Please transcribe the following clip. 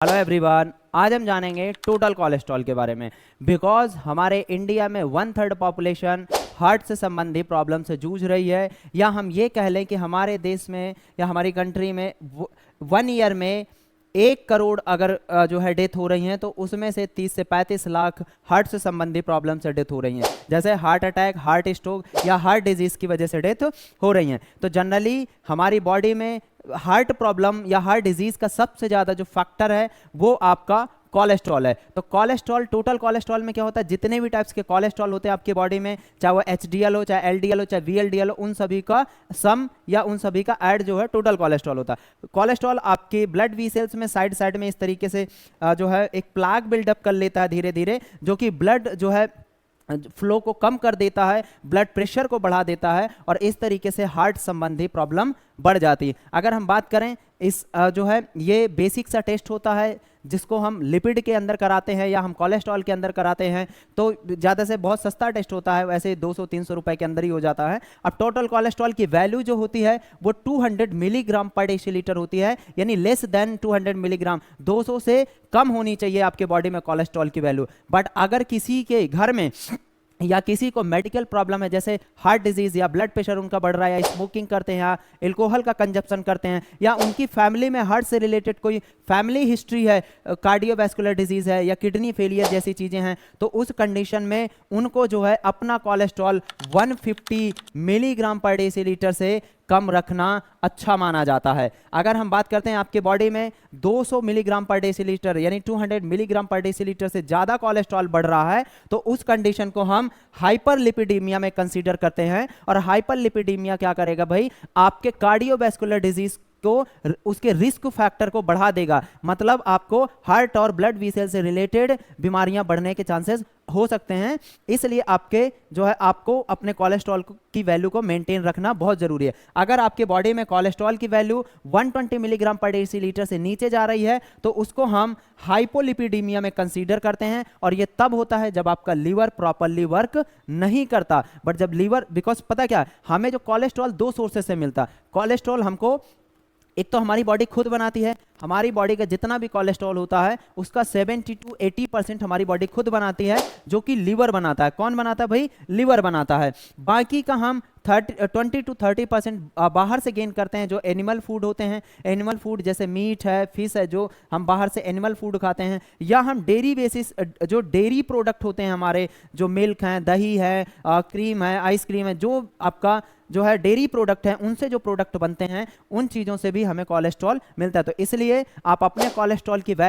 Hello everyone, आज हम जानेंगे टोटल कोलेस्ट्रॉल के बारे में। बिकॉज हमारे इंडिया में 1/3 पॉपुलेशन हार्ट से संबंधी प्रॉब्लम से जूझ रही है, या हम ये कह लें कि हमारे देश में या हमारी कंट्री में 1 ईयर में 1 करोड़ अगर जो है डेथ हो रही हैं, तो उसमें से 30 से 35 लाख हार्ट से संबंधी प्रॉब्लम से डेथ हो रही हैं, जैसे हार्ट अटैक, हार्ट स्ट्रोक या हार्ट डिजीज की वजह से डेथ हो रही हैं। तो जनरली हमारी बॉडी में हार्ट प्रॉब्लम या हार्ट डिजीज का सबसे ज़्यादा जो फैक्टर है वो आपका कोलेस्ट्रॉल है। तो कोलेस्ट्रॉल, टोटल कोलेस्ट्रॉल में क्या होता है, जितने भी टाइप्स के कोलेस्ट्रॉल होते हैं आपकी बॉडी में, चाहे वो एचडीएल हो, चाहे एलडीएल हो, चाहे वीएलडीएल हो, उन सभी का सम या उन सभी का ऐड जो है टोटल कोलेस्ट्रॉल होता है। कोलेस्ट्रॉल आपके ब्लड वीसल्स में साइड साइड में इस तरीके से जो है एक प्लाक बिल्डअप कर लेता है धीरे धीरे, जो कि ब्लड जो है फ्लो को कम कर देता है, ब्लड प्रेशर को बढ़ा देता है, और इस तरीके से हार्ट संबंधी प्रॉब्लम बढ़ जाती है। अगर हम बात करें इस जो है ये बेसिक सा टेस्ट होता है जिसको हम लिपिड के अंदर कराते हैं या हम कोलेस्ट्रॉल के अंदर कराते हैं, तो ज़्यादा से बहुत सस्ता टेस्ट होता है, वैसे 200-300 रुपए के अंदर ही हो जाता है। अब टोटल कोलेस्ट्रॉल की वैल्यू जो होती है वो 200 मिलीग्राम पर डेसीलीटर होती है, यानी लेस देन 200 मिलीग्राम, 200 से कम होनी चाहिए आपके बॉडी में कोलेस्ट्रॉल की वैल्यू। बट अगर किसी के घर में या किसी को मेडिकल प्रॉब्लम है, जैसे हार्ट डिजीज या ब्लड प्रेशर उनका बढ़ रहा है, या स्मोकिंग करते हैं या एल्कोहल का कंजप्शन करते हैं, या उनकी फैमिली में हार्ट से रिलेटेड कोई फैमिली हिस्ट्री है, कार्डियोवैस्कुलर डिजीज है या किडनी फेलियर जैसी चीज़ें हैं, तो उस कंडीशन में उनको जो है अपना कोलेस्ट्रॉल 150 मिलीग्राम पर डेसीलीटर से कम रखना अच्छा माना जाता है। अगर हम बात करते हैं आपके बॉडी में 200 मिलीग्राम पर डेसीलीटर यानी 200 मिलीग्राम पर डेसीलीटर से ज़्यादा कोलेस्ट्रॉल बढ़ रहा है, तो उस कंडीशन को हम हाइपरलिपिडीमिया में कंसीडर करते हैं। और हाइपरलिपिडीमिया क्या करेगा भाई, आपके कार्डियोवैस्कुलर डिजीज को, उसके रिस्क फैक्टर को बढ़ा देगा, मतलब आपको हार्ट और ब्लड वीसल से रिलेटेड बीमारियां बढ़ने के चांसेस हो सकते हैं। इसलिए आपके जो है आपको अपने कोलेस्ट्रॉल की वैल्यू को मेंटेन रखना बहुत जरूरी है। अगर आपके बॉडी में कोलेस्ट्रॉल की वैल्यू 120 मिलीग्राम पर डेसीलीटर से नीचे जा रही है, तो उसको हम हाइपोलिपिडीमिया में कंसीडर करते हैं, और ये तब होता है जब आपका लीवर प्रॉपरली वर्क नहीं करता। बट जब लीवर, बिकॉज पता क्या, हमें जो कोलेस्ट्रॉल 2 सोर्सेस से मिलता है। कोलेस्ट्रॉल हमको एक तो हमारी बॉडी खुद बनाती है, हमारी बॉडी का जितना भी कोलेस्ट्रॉल होता है उसका 70 to 80% हमारी बॉडी खुद बनाती है, जो कि लीवर बनाता है। कौन बनाता है भाई, लीवर बनाता है। बाकी का हम 20 to 30% बाहर से गेन करते हैं, जो एनिमल फूड होते हैं। एनिमल फूड जैसे मीट है, फिश है, जो हम बाहर से एनिमल फूड खाते हैं, या हम डेयरी बेसिस जो डेयरी प्रोडक्ट होते हैं हमारे, जो मिल्क है, दही है, क्रीम है, आइसक्रीम है, जो आपका जो है डेयरी प्रोडक्ट है, उनसे जो प्रोडक्ट बनते हैं उन चीज़ों से भी हमें कोलेस्ट्रॉल मिलता है। तो इसलिए आप अपने कोलेस्ट्रॉल की वैल्यू